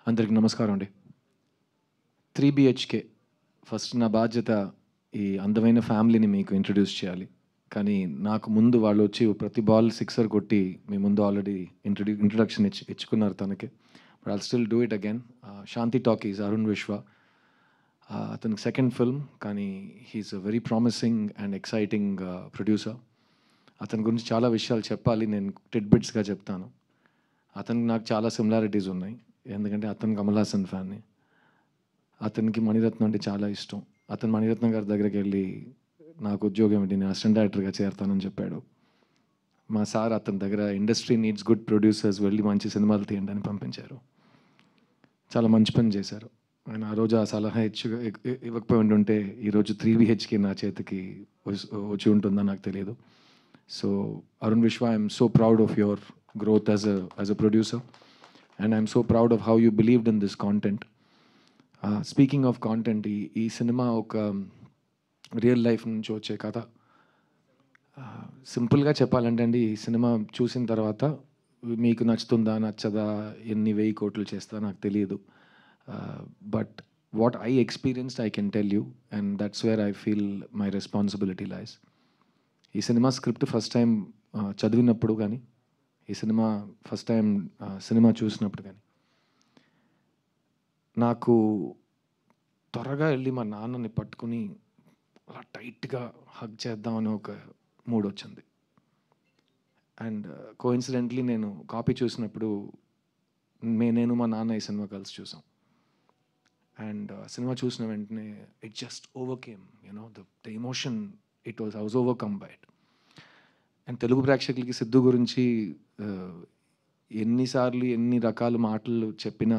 అందరికి నమస్కారం అండి. 3 BHK ఫస్ట్ నా బాధ్యత ఈ అందమైన ఫ్యామిలీని మీకు ఇంట్రడ్యూస్ చేయాలి. కానీ నాకు ముందు వాళ్ళొచ్చి ప్రతి బాల్ సిక్సర్ కొట్టి మీ ముందు ఆల్రెడీ ఇంట్రడక్షన్ ఇచ్చుకున్నారు తనకి. But I'll still do it again. Shanti Talkies Arun Vishwa. అతనికి సెకండ్ ఫిల్మ్, కానీ he's a very promising and exciting producer. అతని గురించి చాలా విషయాలు చెప్పాలి, నేను టిడ్బిట్స్గా చెప్తాను. అతనికి నాకు చాలా సిమిలారిటీస్ ఉన్నాయి, ఎందుకంటే అతను కమల్ హాసన్ ఫ్యాన్ని. అతనికి మణిరత్నం అంటే చాలా ఇష్టం. అతను మణిరత్నం గారి దగ్గరికి వెళ్ళి నాకు ఉద్యోగం ఏంటి, నేను అసిస్టెంట్ డైరెక్టర్గా చేరతానని చెప్పాడు. మా సార్ అతని దగ్గర ఇండస్ట్రీ నీడ్స్ గుడ్ ప్రొడ్యూసర్స్, వెళ్ళి మంచి సినిమాలు తీయండి అని పంపించారు. చాలా మంచి పని చేశారు ఆయన. ఆ రోజు ఆ సలహా ఇవ్వకపోయి ఉంటే ఈరోజు 3 BHK నా చేతికి వచ్చి ఉంటుందో నాకు తెలియదు. సో అరుణ్ విశ్వ, I'm so proud of your growth as a producer, and I'm so proud of how you believed in this content. Speaking of content, ఈ సినిమా ఒక రియల్ లైఫ్ నుంచి వచ్చే కథ. సింపుల్గా చెప్పాలంటే అండి, ఈ సినిమా చూసిన తర్వాత మీకు నచ్చుతుందా నచ్చదా, ఎన్ని 1000 కోట్లు చేస్తా నాకు తెలియదు. But what I experienced I can tell you, and that's where I feel my responsibility లైస్. ఈ సినిమా స్క్రిప్ట్ ఫస్ట్ టైం చదివినప్పుడు కానీ, ఈ సినిమా ఫస్ట్ టైం సినిమా చూసినప్పుడు కానీ, నాకు త్వరగా వెళ్ళి మా నాన్నని పట్టుకుని అలా టైట్గా హగ్ చేద్దామని ఒక మూడ్ వచ్చింది. అండ్ కోఇన్సిడెంట్లీ నేను కాపీ చూసినప్పుడు నేను మా నాన్న ఈ సినిమా కలిసి చూసాం. అండ్ సినిమా చూసిన వెంటనే it just overcame, you know the emotion, I was overcome by it. And Telugu ప్రేక్షకులకి సిద్ధు గురించి ఎన్నిసార్లు ఎన్ని రకాల మాటలు చెప్పినా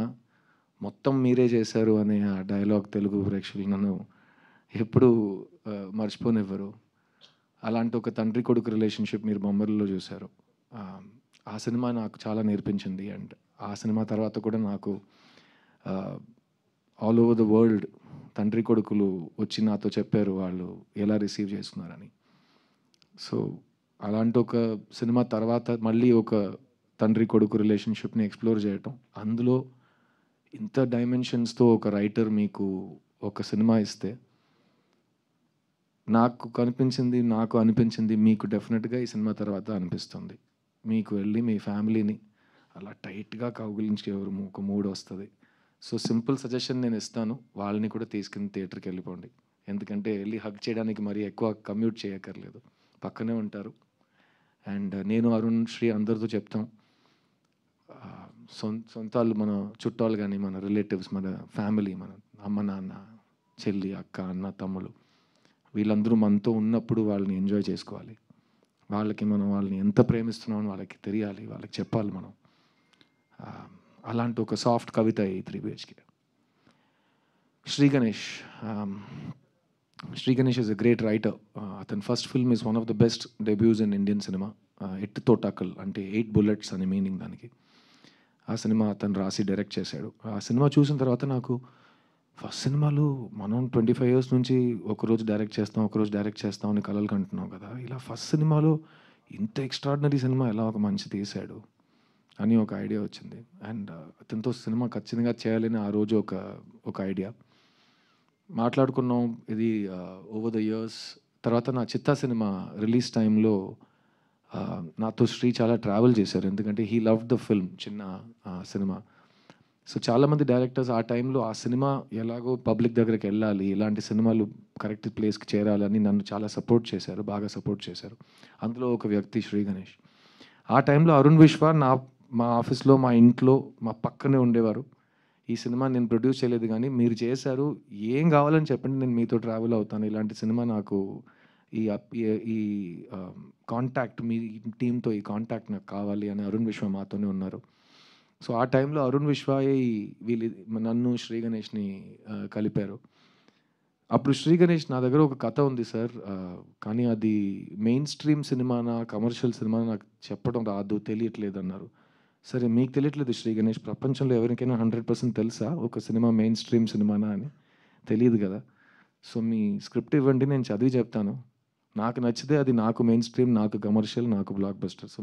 మొత్తం మీరే చేశారు అనే ఆ డైలాగ్ తెలుగు ప్రేక్షకులు నన్ను ఎప్పుడు మర్చిపోనివ్వరు. అలాంటి ఒక తండ్రి కొడుకు రిలేషన్షిప్ మీరు బొమ్మరిలో చూశారు. ఆ సినిమా నాకు చాలా నేర్పించింది. అండ్ ఆ సినిమా తర్వాత కూడా నాకు ఆల్ ఓవర్ ద వరల్డ్ తండ్రి కొడుకులు వచ్చి నాతో చెప్పారు వాళ్ళు ఎలా రిసీవ్ చేస్తున్నారని. సో అలాంటి ఒక సినిమా తర్వాత మళ్ళీ ఒక తండ్రి కొడుకు రిలేషన్షిప్ని ఎక్స్ప్లోర్ చేయటం, అందులో ఇంత డైమెన్షన్స్తో ఒక రైటర్ మీకు ఒక సినిమా ఇస్తే, నాకు అనిపించింది మీకు డెఫినెట్గా ఈ సినిమా తర్వాత అనిపిస్తుంది. మీకు వెళ్ళి మీ ఫ్యామిలీని అలా టైట్గా కౌగిలించి ఒక మూడ్ వస్తుంది. సో సింపుల్ సజెషన్ నేను ఇస్తాను, వాళ్ళని కూడా తీసుకుని థియేటర్కి వెళ్ళిపోండి. ఎందుకంటే వెళ్ళి హగ్ చేయడానికి మరీ ఎక్కువ కమ్యూట్ చేయక్కర్లేదు, పక్కనే ఉంటారు. అండ్ నేను అరుణ్ శ్రీ అందరితో చెప్తాం, సొంతాలు మన చుట్టాలు కానీ, మన రిలేటివ్స్, మన ఫ్యామిలీ, మన అమ్మ నాన్న, చెల్లి, అక్క, అన్న, తమ్ముడు, వీళ్ళందరూ మనతో ఉన్నప్పుడు వాళ్ళని ఎంజాయ్ చేసుకోవాలి. వాళ్ళని ఎంత ప్రేమిస్తున్నామని వాళ్ళకి తెలియాలి, వాళ్ళకి చెప్పాలి మనం. అలాంటి ఒక సాఫ్ట్ కవిత ఈ 3 BHK. Sri Ganesh is a great writer. అతని first film is one of the best debuts in Indian cinema. 8 తోటాకల్ అంటే 8 bullets అని మీనింగ్ దానికి. ఆ సినిమా అతను రాసి డైరెక్ట్ చేశాడు. ఆ సినిమా చూసిన తర్వాత నాకు ఫస్ట్ సినిమాలు మనం 25 years నుంచి ఒకరోజు డైరెక్ట్ చేస్తాం అని కలలు కంటున్నాం కదా, ఇలా ఫస్ట్ సినిమాలో ఇంత ఎక్స్ట్రాడినరీ సినిమా ఎలా ఒక మంచి తీశాడు అని ఒక ఐడియా వచ్చింది. అండ్ అతనితో సినిమా ఖచ్చితంగా చేయాలని ఆ రోజు ఒక ఐడియా మాట్లాడుకున్నాం. ఇది ఓవర్ ద ఇయర్స్ తర్వాత నా చిత్తా సినిమా రిలీజ్ టైంలో నాతో శ్రీ చాలా ట్రావెల్ చేశారు, ఎందుకంటే హీ లవ్ ద ఫిల్మ్, చిన్న సినిమా. సో చాలామంది డైరెక్టర్స్ ఆ టైంలో ఆ సినిమా ఎలాగో పబ్లిక్ దగ్గరికి వెళ్ళాలి, ఇలాంటి సినిమాలు కరెక్ట్ ప్లేస్కి చేరాలని నన్ను చాలా బాగా సపోర్ట్ చేశారు. అందులో ఒక వ్యక్తి శ్రీ గణేష్. ఆ టైంలో అరుణ్ విశ్వ మా ఆఫీస్లో, మా ఇంట్లో, మా పక్కనే ఉండేవారు. ఈ సినిమా నేను ప్రొడ్యూస్ చేయలేదు కానీ మీరు చేశారు, ఏం కావాలని చెప్పండి, నేను మీతో ట్రావెల్ అవుతాను, ఇలాంటి సినిమా నాకు ఈ కాంటాక్ట్, మీ టీంతో ఈ కాంటాక్ట్ నాకు కావాలి అని అరుణ్ విశ్వ మాతోనే ఉన్నారు. సో ఆ టైంలో అరుణ్ విశ్వాయే నన్ను శ్రీ గణేష్ని కలిపారు. అప్పుడు శ్రీ గణేష్, నా దగ్గర ఒక కథ ఉంది సార్, కానీ అది మెయిన్ స్ట్రీమ్ సినిమానా కమర్షియల్ సినిమానా నాకు చెప్పడం రాదు, తెలియట్లేదు అన్నారు. సరే మీకు తెలియట్లేదు శ్రీ గణేష్, ప్రపంచంలో ఎవరికైనా 100% తెలుసా ఒక సినిమా మెయిన్ స్ట్రీమ్ సినిమానా అని? తెలియదు కదా. సో మీ స్క్రిప్ట్ ఇవ్వండి, నేను చదివి చెప్తాను, నాకు నచ్చితే అది నాకు మెయిన్ స్ట్రీమ్, నాకు కమర్షియల్, నాకు బ్లాక్ బస్టర్. సో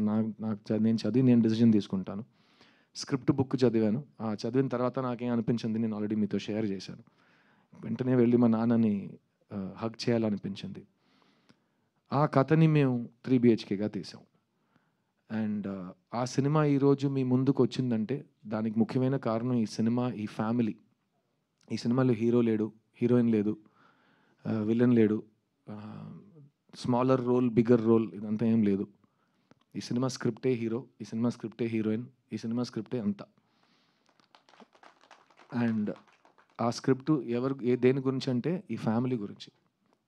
నేను చదివి నేను డెసిజన్ తీసుకుంటాను. స్క్రిప్ట్ బుక్ చదివాను. చదివిన తర్వాత నాకేం అనిపించింది నేను ఆల్రెడీ మీతో షేర్ చేశాను. వెంటనే వెళ్ళి మా నాన్నని హగ్ చేయాలనిపించింది. ఆ కథని మేము 3 BHKగా తీసాం. అండ్ ఆ సినిమా ఈరోజు మీ ముందుకు వచ్చిందంటే దానికి ముఖ్యమైన కారణం ఈ సినిమా, ఈ ఫ్యామిలీ. ఈ సినిమాలో హీరో లేడు, హీరోయిన్ లేదు, విలన్ లేడు, స్మాలర్ రోల్, బిగ్గర్ రోల్ ఇదంతా ఏం లేదు. ఈ సినిమా స్క్రిప్టే హీరో, ఈ సినిమా స్క్రిప్టే హీరోయిన్, ఈ సినిమా స్క్రిప్టే అంతా. అండ్ ఆ స్క్రిప్ట్ దేని గురించి అంటే ఈ ఫ్యామిలీ గురించి.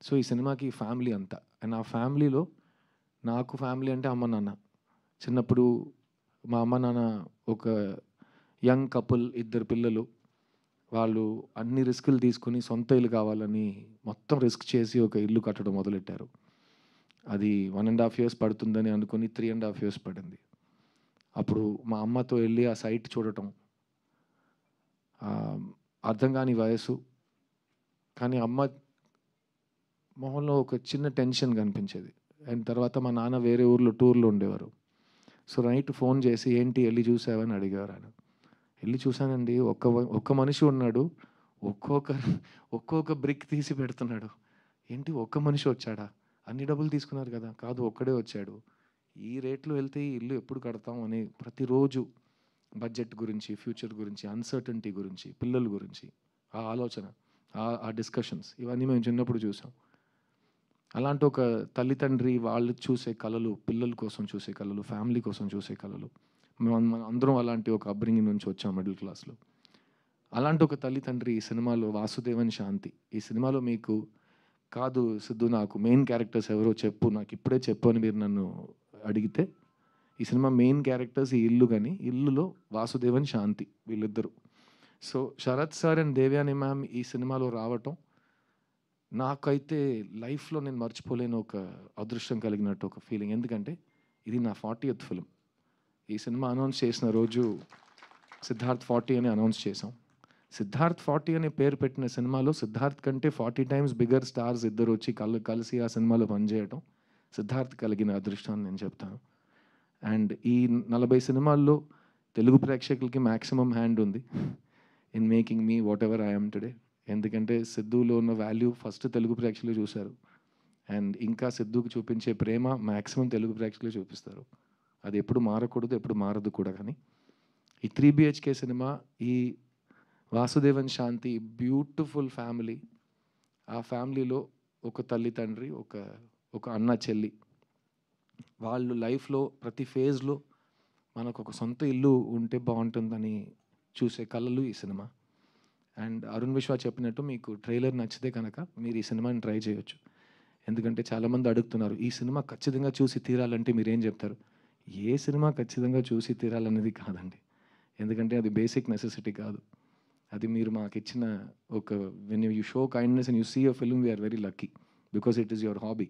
సో ఈ సినిమాకి ఈ ఫ్యామిలీ అంతా. అండ్ ఆ ఫ్యామిలీలో నాకు ఫ్యామిలీ అంటే అమ్మ నాన్న. చిన్నప్పుడు మా అమ్మ నాన్న ఒక యంగ్ కపుల్, 2 పిల్లలు. వాళ్ళు అన్ని రిస్కులు తీసుకుని సొంత ఇల్లు కావాలని మొత్తం రిస్క్ చేసి ఒక ఇల్లు కట్టడం మొదలెట్టారు. అది 1.5 years పడుతుందని అనుకుని 3.5 years పడింది. అప్పుడు మా అమ్మతో వెళ్ళి ఆ సైట్ చూడటం, అర్థం కాని వయసు, కానీ అమ్మ మొహంలో ఒక చిన్న టెన్షన్ కనిపించేది. అండ్ తర్వాత మా నాన్న వేరే ఊర్లో టూర్లో ఉండేవారు. సో నైట్ ఫోన్ చేసి ఏంటి వెళ్ళి చూసావని అడిగారు ఆయన. వెళ్ళి చూశానండి, ఒక్క మనిషి ఉన్నాడు, ఒక్కొక్క బ్రిక్ తీసి పెడుతున్నాడు. ఏంటి ఒక్క మనిషి వచ్చాడా, అన్ని డబ్బులు తీసుకున్నారు కదా, కాదు ఒక్కడే వచ్చాడు, ఈ రేట్లో వెళ్తే ఈ ఇల్లు ఎప్పుడు కడతాం అని ప్రతిరోజు బడ్జెట్ గురించి, ఫ్యూచర్ గురించి, అన్సర్టనిటీ గురించి, పిల్లల గురించి ఆ ఆలోచన, ఆ డిస్కషన్స్ ఇవన్నీ మేము చిన్నప్పుడు చూసాం. అలాంటి ఒక తల్లిదండ్రి వాళ్ళు చూసే కళలు, పిల్లల కోసం చూసే కళలు, ఫ్యామిలీ కోసం చూసే కళలు, మనం అందరం అలాంటి ఒక అప్బ్రింగింగ్ నుంచి వచ్చాం మిడిల్ క్లాస్లో. అలాంటి ఒక తల్లిదండ్రి ఈ సినిమాలో వాసుదేవన్ శాంతి. ఈ సినిమాలో మీకు కాదు సిద్ధు, నాకు మెయిన్ క్యారెక్టర్స్ ఎవరో చెప్పు, నాకు ఇప్పుడే చెప్పు అని మీరు నన్ను అడిగితే, ఈ సినిమా మెయిన్ క్యారెక్టర్స్ ఈ ఇల్లు, కానీ ఇల్లులో వాసుదేవన్ శాంతి వీళ్ళిద్దరు. So Sarath sir and Devayani ma'am ఈ సినిమాలో రావటం నాకైతే లైఫ్లో నేను మర్చిపోలేని ఒక అదృష్టం కలిగినట్టు ఒక ఫీలింగ్. ఎందుకంటే ఇది నా 40th ఫిల్మ్. ఈ సినిమా అనౌన్స్ చేసిన రోజు సిద్ధార్థ్ 40 అని అనౌన్స్ చేసాం. సిద్ధార్థ్ 40 అనే పేరు పెట్టిన సినిమాలో సిద్ధార్థ్ కంటే 40 times బిగ్గర్ స్టార్స్ ఇద్దరు వచ్చి కలిసి ఆ సినిమాలో పనిచేయటం సిద్ధార్థ్ కలిగిన అదృష్టాన్ని నేను చెప్తాను. అండ్ ఈ 40 సినిమాల్లో తెలుగు ప్రేక్షకులకి మ్యాక్సిమం హ్యాండ్ ఉంది in making me what ever I'm today. ఎందుకంటే సిద్ధులో ఉన్న వాల్యూ ఫస్ట్ తెలుగు ప్రేక్షకులు చూశారు. అండ్ ఇంకా సిద్ధుకు చూపించే ప్రేమ మ్యాక్సిమం తెలుగు ప్రేక్షకులు చూపిస్తారు. అది ఎప్పుడు మారకూడదు, ఎప్పుడు మారదు కూడా. కానీ ఈ 3 BHK సినిమా, ఈ వాసుదేవన్ శాంతి బ్యూటిఫుల్ ఫ్యామిలీ, ఆ ఫ్యామిలీలో ఒక తల్లి తండ్రి, ఒక అన్న చెల్లి, వాళ్ళు లైఫ్లో ప్రతి ఫేజ్లో మనకు ఒక సొంత ఇల్లు ఉంటే బాగుంటుందని చూసే కళలు ఈ సినిమా. అండ్ అరుణ్ విశ్వ చెప్పినట్టు మీకు ట్రైలర్ నచ్చితే కనుక మీరు ఈ సినిమాని ట్రై చేయొచ్చు. ఎందుకంటే చాలామంది అడుగుతున్నారు ఈ సినిమా ఖచ్చితంగా చూసి తీరాలంటే మీరేం చెప్తారు. ఏ సినిమా ఖచ్చితంగా చూసి తీరాలనేది కాదండి. ఎందుకంటే అది బేసిక్ నెసెసిటీ కాదు. అది మీరు మాకు ఇచ్చిన ఒక when you show kindness and you see a film, we're very lucky because it is your hobby.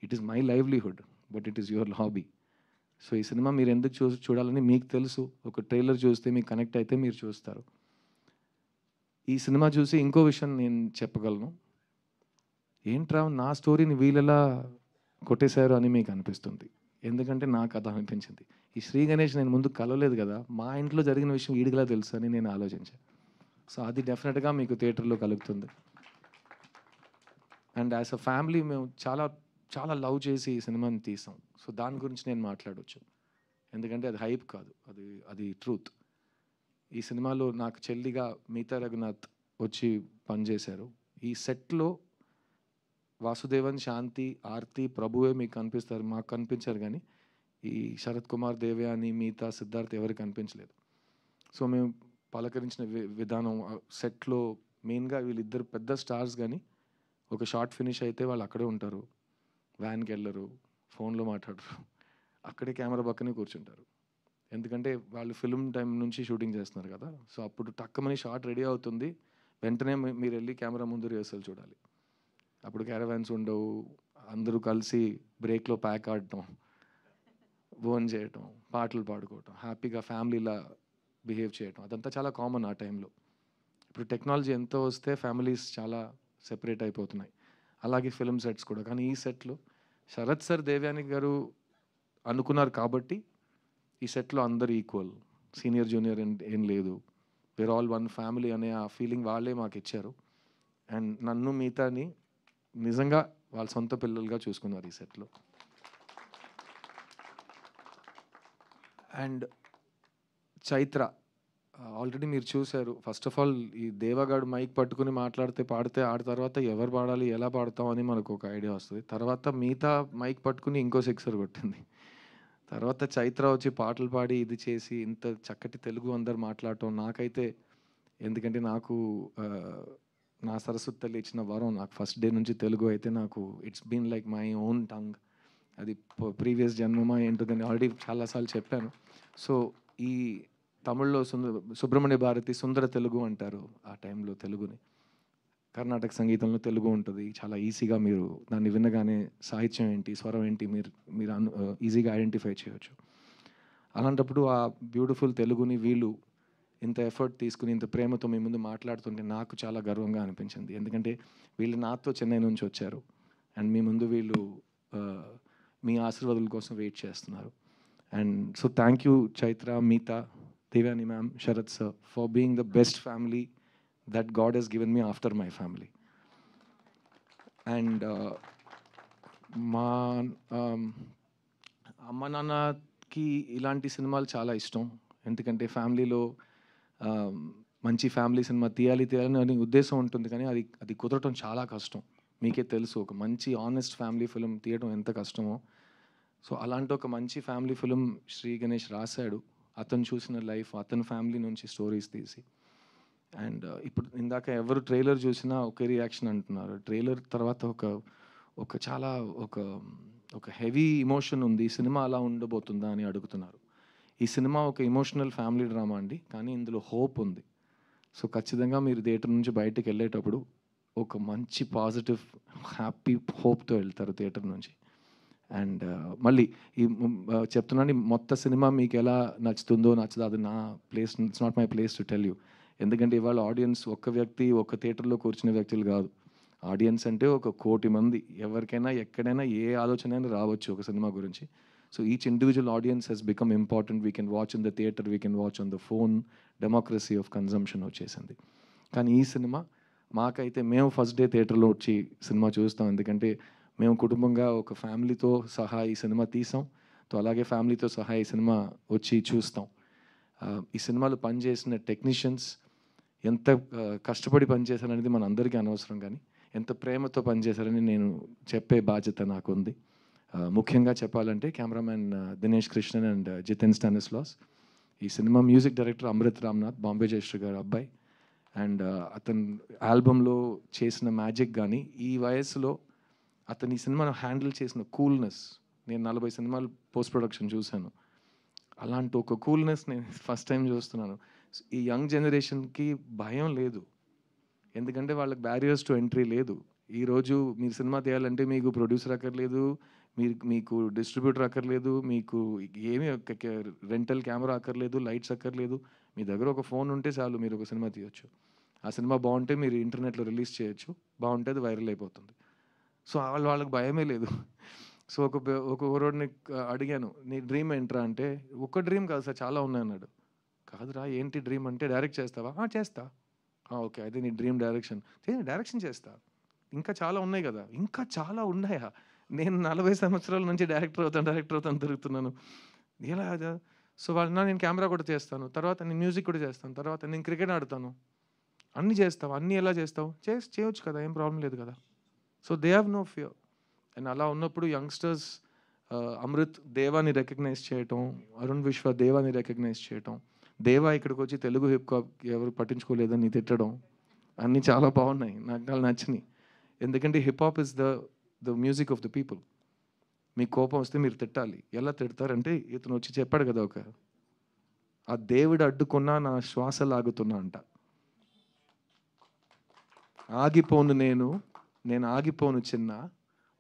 It is my livelihood but it is your hobby. So ఈ సినిమా మీరు ఎందుకు చూడాలని మీకు తెలుసు. ఒక ట్రైలర్ చూస్తే మీకు కనెక్ట్ అయితే మీరు చూస్తారు. ఈ సినిమా చూసి ఇంకో విషయం నేను చెప్పగలను. ఏంట్రా నా స్టోరీని వీళ్ళెలా కొట్టేశారు అని మీకు అనిపిస్తుంది. ఎందుకంటే నాకు అది అనిపించింది. ఈ శ్రీ గణేష్ నేను ముందు కలవలేదు కదా, మా ఇంట్లో జరిగిన విషయం వీడికిలా తెలుసు అని నేను ఆలోచించాను. సో అది డెఫినెట్గా మీకు థియేటర్లో కలుగుతుంది. అండ్ యాజ్ అ ఫ్యామిలీ మేము చాలా చాలా లవ్ చేసి ఈ సినిమాని తీసాం. సో దాని గురించి నేను మాట్లాడవచ్చు. ఎందుకంటే అది హైప్ కాదు, అది ట్రూత్. ఈ సినిమాలో నాకు చెల్లిగా మీతా రఘునాథ్ వచ్చి పనిచేశారు. ఈ సెట్లో వాసుదేవన్ శాంతి, ఆర్తి, ప్రభువే మీకు కనిపిస్తారు, మాకు కనిపించారు. కానీ ఈ శరత్ కుమార్, దేవ్యాని, మీతా, సిద్ధార్థ్ ఎవరికి కనిపించలేదు. సో మేము పలకరించిన విధానం సెట్లో మెయిన్గా వీళ్ళిద్దరు పెద్ద స్టార్స్. కానీ ఒక షార్ట్ ఫినిష్ అయితే వాళ్ళు అక్కడే ఉంటారు, వ్యాన్కి వెళ్ళరు, ఫోన్లో మాట్లాడరు, అక్కడే కెమెరా పక్కనే కూర్చుంటారు. ఎందుకంటే వాళ్ళు ఫిల్మ్ టైం నుంచి షూటింగ్ చేస్తున్నారు కదా. సో అప్పుడు టక్కమని షార్ట్ రెడీ అవుతుంది, వెంటనే మీరు వెళ్ళి కెమెరా ముందు రిహర్సల్ చూడాలి. అప్పుడు క్యారవాన్స్ ఉండవు, అందరూ కలిసి బ్రేక్లో ప్యాక్ ఆడటం, భోజనం చేయటం, పాటలు పాడుకోవటం, హ్యాపీగా ఫ్యామిలీలా బిహేవ్ చేయటం, అదంతా చాలా కామన్ ఆ టైంలో. ఇప్పుడు టెక్నాలజీ ఎంతో వస్తే ఫ్యామిలీస్ చాలా సెపరేట్ అయిపోతున్నాయి, అలాగే ఫిల్మ్ సెట్స్ కూడా. కానీ ఈ సెట్లో శరత్ సార్, దేవ్యాని గారు అనుకున్నారు కాబట్టి ఈ సెట్లో అందరు ఈక్వల్. సీనియర్ జూనియర్ ఏం లేదు, వేర్ ఆల్ వన్ ఫ్యామిలీ అనే ఆ ఫీలింగ్ వాళ్ళే మాకు ఇచ్చారు. అండ్ నన్ను మిగతాని నిజంగా వాళ్ళ సొంత పిల్లలుగా చూసుకున్నారు ఈ సెట్లో. అండ్ చైత్ర ఆల్రెడీ మీరు చూశారు. ఫస్ట్ ఆఫ్ ఆల్ ఈ దేవగాడు మైక్ పట్టుకుని మాట్లాడితే పాడితే ఆడ తర్వాత ఎవరు పాడాలి ఎలా పాడతాం అని మనకు ఒక ఐడియా వస్తుంది. తర్వాత మిగతా మైక్ పట్టుకుని ఇంకో సిక్సర్ కొట్టింది. తర్వాత చైత్ర వచ్చి పాటలు పాడి ఇది చేసి ఇంత చక్కటి తెలుగు అందరు మాట్లాడటం నాకైతే, ఎందుకంటే నాకు నా సరస్వతి తల్లి ఇచ్చిన వరం. నాకు ఫస్ట్ డే నుంచి తెలుగు అయితే నాకు it's been like my own tongue. అది ప్రీవియస్ జన్మమా ఏంటోదని ఆల్రెడీ చాలాసార్లు చెప్పాను. సో ఈ తమిళ్లో సుబ్రహ్మణ్య భారతి సుందర తెలుగు అంటారు. ఆ టైంలో తెలుగుని, కర్ణాటక సంగీతంలో తెలుగు ఉంటుంది. చాలా ఈజీగా మీరు దాన్ని వినగానే సాహిత్యం ఏంటి, స్వరం ఏంటి మీరు ఈజీగా ఐడెంటిఫై చేయవచ్చు. అలాంటప్పుడు ఆ బ్యూటిఫుల్ తెలుగుని వీళ్ళు ఇంత ఎఫర్ట్ తీసుకుని ఇంత ప్రేమతో మీ ముందు మాట్లాడుతుంటే నాకు చాలా గర్వంగా అనిపించింది. ఎందుకంటే వీళ్ళు నాతో చెన్నై నుంచి వచ్చారు అండ్ మీ ముందు వీళ్ళు మీ ఆశీర్వాదాల కోసం వెయిట్ చేస్తున్నారు. And so thank you Chaitra, Meetha, Devani ma'am, Sharat sir, for being the best family that God has given me after my family. And మా అమ్మ నాన్నకి ఇలాంటి సినిమాలు చాలా ఇష్టం. ఎందుకంటే ఫ్యామిలీలో మంచి ఫ్యామిలీ సినిమా తీయాలి అని ఉద్దేశం ఉంటుంది, కానీ అది కుదరటం చాలా కష్టం. మీకే తెలుసు, ఒక మంచి ఆనెస్ట్ ఫ్యామిలీ ఫిలిం తీయడం ఎంత కష్టమో. సో అలాంటి ఒక మంచి ఫ్యామిలీ ఫిలిం శ్రీ గణేష్ రాశాడు. అతను చూసిన లైఫ్, అతని ఫ్యామిలీ నుంచి స్టోరీస్ తీసి. అండ్ ఇప్పుడు ఇందాక ఎవరు ట్రైలర్ చూసినా ఒకే రియాక్షన్ అంటున్నారు. ట్రైలర్ తర్వాత ఒక చాలా ఒక హెవీ ఇమోషన్ ఉంది, సినిమా అలా ఉండబోతుందా అని అడుగుతున్నారు. ఈ సినిమా ఒక ఎమోషనల్ ఫ్యామిలీ డ్రామా అండి, కానీ ఇందులో హోప్ ఉంది. సో ఖచ్చితంగా మీరు థియేటర్ నుంచి బయటకు వెళ్ళేటప్పుడు ఒక మంచి పాజిటివ్ హ్యాపీ హోప్తో వెళ్తారు థియేటర్ నుంచి. అండ్ మళ్ళీ ఈ చెప్తున్నాను, మొత్తం సినిమా మీకు ఎలా నచ్చుతుందో నచ్చదో అది నా place, it's not my place to tell you. ఎందుకంటే ఇవాళ ఆడియన్స్ ఒక్క వ్యక్తి ఒక్క థియేటర్లో కూర్చునే వ్యక్తులు కాదు. ఆడియన్స్ అంటే 1,000,000 మంది. ఎవరికైనా ఎక్కడైనా ఏ ఆలోచన అయినా రావచ్చు ఒక సినిమా గురించి. So each individual audience Hess become important. We can watch in the theatre, we can watch on the phone. Democracy of consumption వచ్చేసింది. కానీ ఈ సినిమా మాకైతే మేము ఫస్ట్ డే థియేటర్లో వచ్చి సినిమా చూస్తాం. ఎందుకంటే మేము కుటుంబంగా ఒక ఫ్యామిలీతో సహా ఈ సినిమా తీసాం. అలాగే ఫ్యామిలీతో సహా ఈ సినిమా వచ్చి చూస్తాం. ఈ సినిమాలో పనిచేసిన టెక్నీషియన్స్ ఎంత కష్టపడి పనిచేశారనేది మన అందరికీ అనవసరం, కానీ ఎంత ప్రేమతో పనిచేశారని నేను చెప్పే బాధ్యత నాకు ఉంది. ముఖ్యంగా చెప్పాలంటే cameraman Dinesh Krishnan and Jithen Stanislaus. ఈ cinema music director Amrit Ramnath, Bombay Jayashree గారు అబ్బాయి. అండ్ అతను ఆల్బంలో చేసిన మ్యాజిక్ కానీ, ఈ వయసులో అతను ఈ సినిమాను హ్యాండిల్ చేసిన కూల్నెస్, నేను 40 సినిమాలు పోస్ట్ ప్రొడక్షన్ చూశాను. అలాంటి ఒక కూల్నెస్ నేను ఫస్ట్ టైం చూస్తున్నాను. ఈ యంగ్ జనరేషన్కి భయం లేదు, ఎందుకంటే వాళ్ళకి బ్యారియర్స్ టు ఎంట్రీ లేదు. ఈరోజు మీరు సినిమా తీయాలంటే మీకు ప్రొడ్యూసర్ అక్కర్లేదు, మీకు డిస్ట్రిబ్యూటర్ అక్కర్లేదు, మీకు ఏమీ రెంటల్ కెమెరా అక్కర్లేదు, లైట్స్ అక్కర్లేదు. మీ దగ్గర ఒక ఫోన్ ఉంటే చాలు, మీరు ఒక సినిమా తీయొచ్చు. ఆ సినిమా బాగుంటే మీరు ఇంటర్నెట్లో రిలీజ్ చేయొచ్చు, బాగుంటే అది వైరల్ అయిపోతుంది. సో వాళ్ళకి భయమే లేదు. సో ఒక ఊరోడిని అడిగాను, నీ డ్రీమ్ ఏంట్రా అంటే, ఒక్క డ్రీమ్ కాదు సార్ చాలా ఉన్నాయి అన్నాడు. కాదురా ఏంటి డ్రీమ్ అంటే, డైరెక్ట్ చేస్తావా? చేస్తా. ఓకే, అయితే నీ డ్రీమ్ డైరెక్షన్ చేస్తా. ఇంకా చాలా ఉన్నాయి కదా. ఇంకా చాలా ఉన్నాయా? నేను 40 సంవత్సరాల నుంచి డైరెక్టర్ అవుతాను తిరుగుతున్నాను ఎలా? సో వాళ్ళ నేను కెమెరా కూడా చేస్తాను, తర్వాత నేను మ్యూజిక్ కూడా చేస్తాను, తర్వాత నేను క్రికెట్ ఆడతాను. అన్నీ చేస్తావు, అన్నీ ఎలా చేస్తావు? చేయొచ్చు కదా, ఏం ప్రాబ్లం లేదు కదా. So they have no fear. And అలా ఉన్నప్పుడు యంగ్స్టర్స్ అమృత్ దేవాని రికగ్నైజ్ చేయటం, అరుణ్ విశ్వ దేవాని రికగ్నైజ్ చేయటం, దేవా ఇక్కడికి వచ్చి తెలుగు హిప్ హాప్ ఎవరు పట్టించుకోలేదని తిట్టడం, అన్నీ చాలా బాగున్నాయి, నాకు నచ్చినాయి. ఎందుకంటే hip hop is the music of the people. మీకు కోపం వస్తే మీరు తిట్టాలి. ఎలా తిడతారంటే, ఇతను వచ్చి చెప్పాడు కదా, ఆ దేవుడు అడ్డుకున్నా నా శ్వాస లాగుతున్నా అంట. ఆగిపోను నేను ఆగిపోను చిన్న,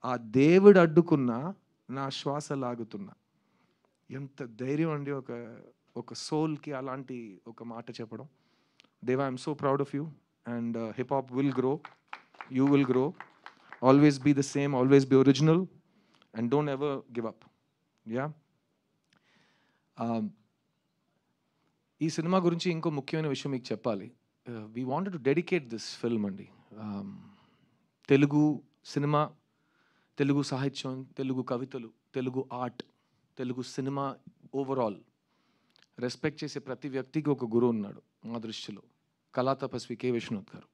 ఆ దేవుడు అడ్డుకున్నా నా శ్వాస లాగుతున్నా. ఎంత ధైర్యం అండి ఒక సోల్కి అలాంటి ఒక మాట చెప్పడం. Deva, I'm so proud of you. And hip hop will grow, you will grow. Always be the same, always be original and don't ever give up. Yeah. ఈ సినిమా గురించి ఇంకో ముఖ్యమైన విషయం మీకు చెప్పాలి. We wanted to dedicate this film అండి. Telugu cinema, Telugu సాహిత్యం, తెలుగు కవితలు, Telugu art, Telugu cinema overall respect చేసే ప్రతి వ్యక్తికి ఒక గురువు ఉన్నాడు మా దృష్టిలో. కళా తపస్వి కె. విశ్వనాథ్ గారు.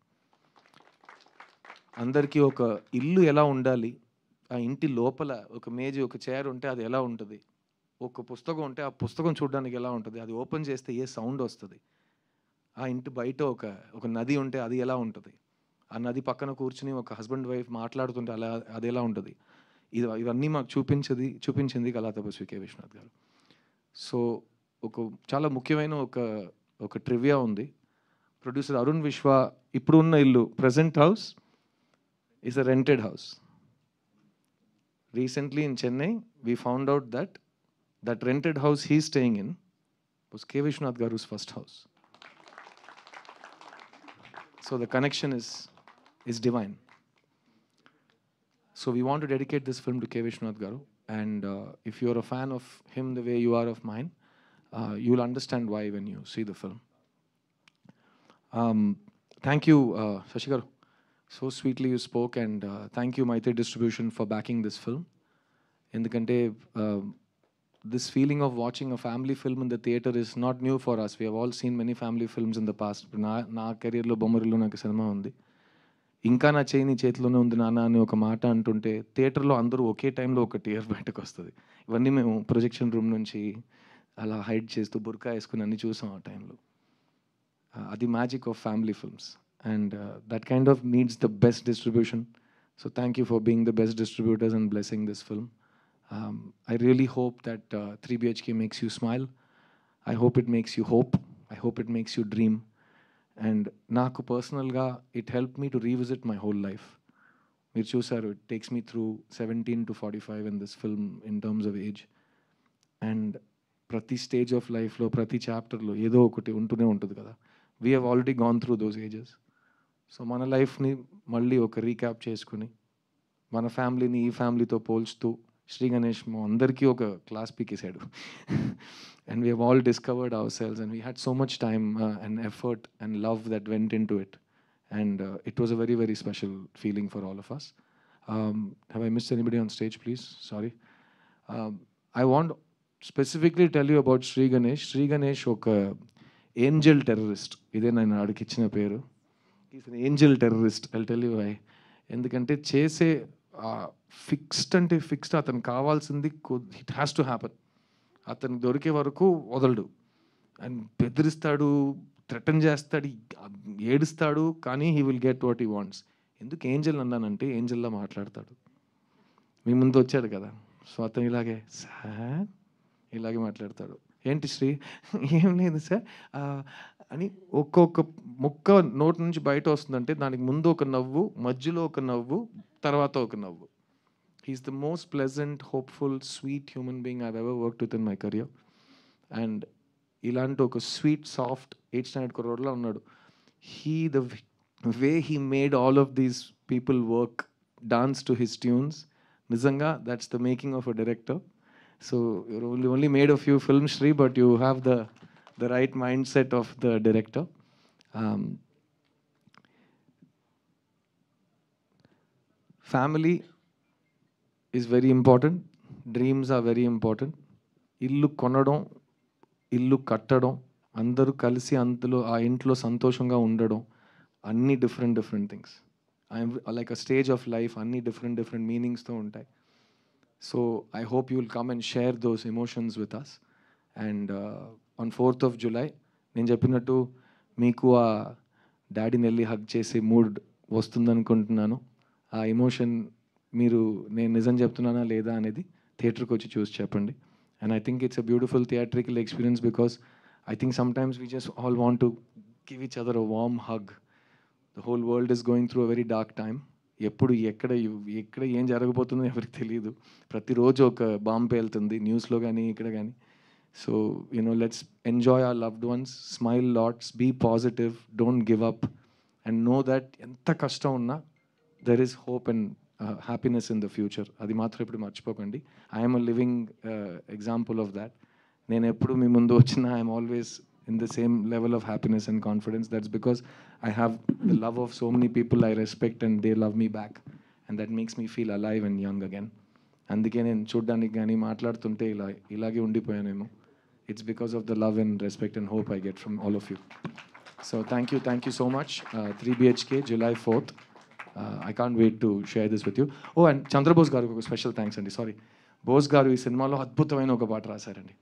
అందరికీ ఒక ఇల్లు ఎలా ఉండాలి, ఆ ఇంటి లోపల ఒక మేజు, ఒక చైర్ ఉంటే అది ఎలా ఉంటుంది, ఒక పుస్తకం ఉంటే ఆ పుస్తకం చూడడానికి ఎలా ఉంటుంది, అది ఓపెన్ చేస్తే ఏ సౌండ్ వస్తుంది, ఆ ఇంటి బయట ఒక నది ఉంటే అది ఎలా ఉంటుంది, ఆ నది పక్కన కూర్చుని ఒక హస్బెండ్ వైఫ్ మాట్లాడుతుంటే అది ఎలా ఉంటుంది, ఇవన్నీ మాకు చూపించింది కళా తపస్వి కె. విశ్వనాథ్ గారు. సో చాలా ముఖ్యమైన ఒక ట్రివియా ఉంది. ప్రొడ్యూసర్ అరుణ్ విశ్వ ఇప్పుడున్న ఇల్లు, present house is a rented house. Recently in Chennai, we found out that rented house he's staying in was K. Vishwanath Garu's first house. So the connection is divine. So we want to dedicate this film to K. Vishwanath Garu. And if you're a fan of him the way you are of mine, you'll understand why when you see the film. Thank you, Shashi Garu. So sweetly you spoke, and thank you Maitri Distribution for backing this film. ఎందుకంటే this feeling of watching a family film in the theater is not new for us. We have all seen many family films in the past. నా కెరియర్లో బొమ్మరిలో నాకు cinema ఉంది. ఇంకా నా చేయి నీ చేతిలోనే ఉంది నాన్న అని ఒక మాట అంటుంటే థియేటర్లో అందరూ ఒకే టైంలో ఒక టీయర్ బయటకు వస్తుంది. ఇవన్నీ మేము ప్రొజెక్షన్ రూమ్ నుంచి అలా హైడ్ చేస్తూ బుర్కా వేసుకుని అన్నీ చూసాం ఆ టైంలో. అది magic of family films, and that kind of needs the best distribution. So thank you for being the best distributors and blessing this film. I really hope that 3 BHK makes you smile. I hope it makes you hope. I hope it makes you dream. And నాకు పర్సనల్గా it helped me to revisit my whole life. మీరు చూసారు, it takes me through 17 to 45 in this film in terms of age. And ప్రతి stage of లైఫ్లో, ప్రతి చాప్టర్లో ఏదో ఒకటి ఉంటూనే ఉంటుంది కదా. We have already gone through those ages. So మన లైఫ్ని మళ్ళీ ఒక రీక్యాప్ చేసుకుని, మన ఫ్యామిలీని ఈ ఫ్యామిలీతో పోల్చుతూ శ్రీ గణేష్ అందరికీ ఒక క్లాస్ పీకేసాడు. And we have all discovered our selves, and we had so much time and effort and love that went into it. And it was a very very special feeling for all of us. Have I missed anybody on stage? Please, sorry. I want specifically tell you about Sri Ganesh. Sri Ganesh ఒక angel terrorist. ఇదే నేను అడిగిచ్చిన పేరు. Is an angel terrorist. I'll tell you why. ఎందుకంటే చేసే fixed అంటే fixed, అతనికి కావాల్సింది ఇట్ హ్యాస్ టు హ్యాపన్. అతనికి దొరికే వరకు వదలడు. అండ్ బెదిరిస్తాడు, థ్రెటన్ చేస్తాడు, ఏడుస్తాడు, కానీ he will get what he wants. ఎందుకు ఏంజల్ అన్నానంటే ఏంజల్లా మాట్లాడతాడు. మీ ముందు వచ్చాడు కదా, సో అతను ఇలాగే సార్ ఇలాగే మాట్లాడతాడు. ఏంటి శ్రీ? ఏం లేదు సార్ అని ఒక్కొక్క ముక్క నోటి నుంచి బయట వస్తుందంటే దానికి ముందు ఒక నవ్వు, మధ్యలో ఒక నవ్వు, తర్వాత ఒక నవ్వు. He is the most pleasant, hopeful, sweet human being I've ever worked with in my career. And ఇలాంటి ఒక స్వీట్, సాఫ్ట్ 8th standard కుర్రోడ్లా ఉన్నాడు. The way he made all of these people work, dance to his tunes, నిజంగా that's the making of a director. So you only made a few films, Shri, but you have the right mindset of the director. Family is very important. Dreams are very important. ఇల్లు కొనడం, ఇల్లు కట్టడం, అందరూ కలిసి అందులో ఆ ఇంట్లో సంతోషంగా ఉండడం, అన్ని different things. Like a stage of life, అన్ని డిఫరెంట్ మీనింగ్స్తో ఉంటాయి. So I hope you will come and share those emotions with us. And on 4th of July, నేను చెప్పినట్టు మీకు ఆ డాడీని వెళ్ళి హగ్ చేసే మూడ్ వస్తుందనుకుంటున్నాను. ఆ ఎమోషన్ మీరు నేను నిజం చెప్తున్నానా లేదా అనేది థియేటర్కి వచ్చి చూసి చెప్పండి. And I think it's a beautiful theatrical experience, because I think sometimes we just all want to give each other a warm hug. The whole world is going through a very dark time. ఎప్పుడు ఎక్కడ ఏం జరగబోతుందో ఎవరికి తెలియదు. ప్రతిరోజు ఒక bomb పేలుతుంది న్యూస్లో కానీ ఇక్కడ కానీ. So let's enjoy our loved ones, smile lots, be positive, don't give up, and know that ఎంత కష్టం ఉన్నా there is hope and happiness in the future. అది మాత్రం ఇప్పుడు మర్చిపోకండి. I'm a living example of that. నేను ఎప్పుడు మీ ముందు వచ్చినా I'm always in the same level of happiness and confidence. That's because I have the love of so many people I respect, and they love me back, and that makes me feel alive and young again. అందుకే నేను చూడ్డానికి కానీ మాట్లాడుతుంటే ఇలాగే ఉండిపోయానేమో. It's because of the love and respect and hope I get from all of you. So thank you so much. 3 BHK July 4th. I can't wait to share this with you. Oh, and Chandrabose గారికి ఒక special thanks అండి. Sorry, Bose గారు ఈ సినిమాలో అద్భుతమైన ఒక పాట రాశారండి.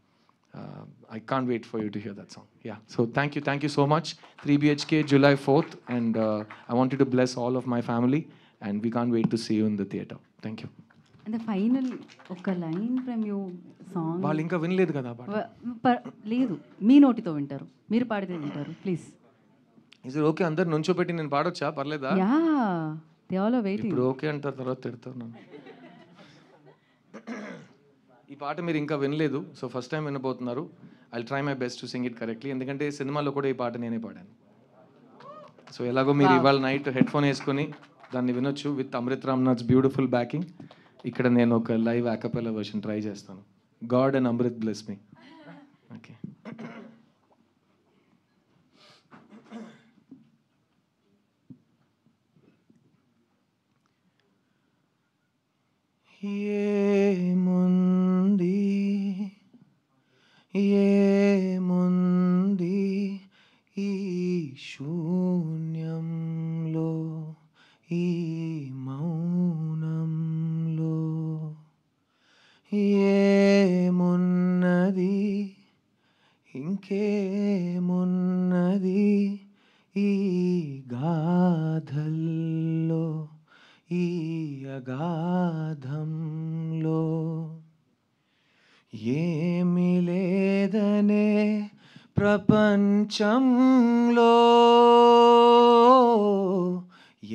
I can't wait for you to hear that song. Yeah, so thank you so much. 3 BHK July 4th, and I want you to bless all of my family, and we can't wait to see you in the theater. Thank you. And the final ఒక line from you song వాళ్ళు ఇంకా వినలేదు కదా లేదు, మీ నోటితో వింటారు, మీరు పాడితే వింటారు. ప్లీజ్. Is it okay? అందరు నుంచోపెట్టి నేను పాడొచ్చా? పర్లేదా? Yeah, they all are waiting. ఇప్పుడు ఓకే అంటారు, తర్వాత తిడతారు నన్ను. ఈ పాట మీరు ఇంకా వినలేదు, సో ఫస్ట్ టైం వినబోతున్నారు. I try my best to sing it correctly, ఎందుకంటే సినిమాలో కూడా ఈ పాట నేనే పాడాను. సో ఎలాగో మీరు ఇవాళ నైట్ హెడ్ ఫోన్ వేసుకొని దాన్ని వినొచ్చు with Amrit Ramnath's beautiful backing. ఇక్కడ నేను ఒక లైవ్ యాకపెల్లా వర్షన్ ట్రై చేస్తాను. God and Amrit bless me. Okay. ఏముంది ఈ శూన్యంలో, ఈ మౌనంలో, ఏమున్నది ఇంకేమున్నది ఈ గాథల్లో, ఈ అగాధంలో, ఏమి లేదనే ప్రపంచంలో,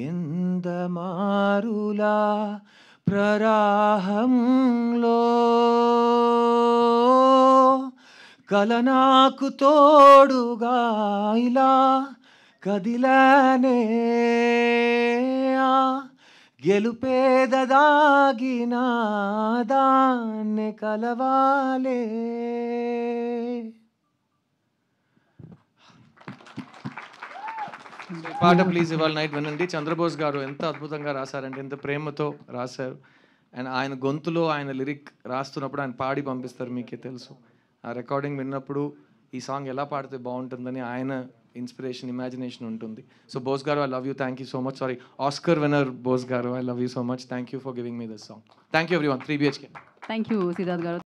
ఎందమారులా ప్రరాహంలో, కల నాకు తోడుగా ఇలా కదిలానే, గెలుపేదదాగిన దాన్ని కలవాలే. పాట ప్లీజ్ ఇవాళ నైట్ వినండి. చంద్రబోస్ గారు ఎంత అద్భుతంగా రాశారంటే, ఎంత ప్రేమతో రాశారు. అండ్ ఆయన గొంతులో ఆయన లిరిక్ రాస్తున్నప్పుడు ఆయన పాడి పంపిస్తారు, మీకే తెలుసు. ఆ రికార్డింగ్ విన్నప్పుడు ఈ సాంగ్ ఎలా పాడితే బాగుంటుందని ఆయన ఇన్స్పిరేషన్, ఇమాజినేషన్ ఉంటుంది. So Bose garu, I love you. Thank you so much. Sorry, Oscar winner Bose garu, I love you so much. Thank you for giving me this song. Thank you everyone. 3 BHK. Thank you Siddharth గారు.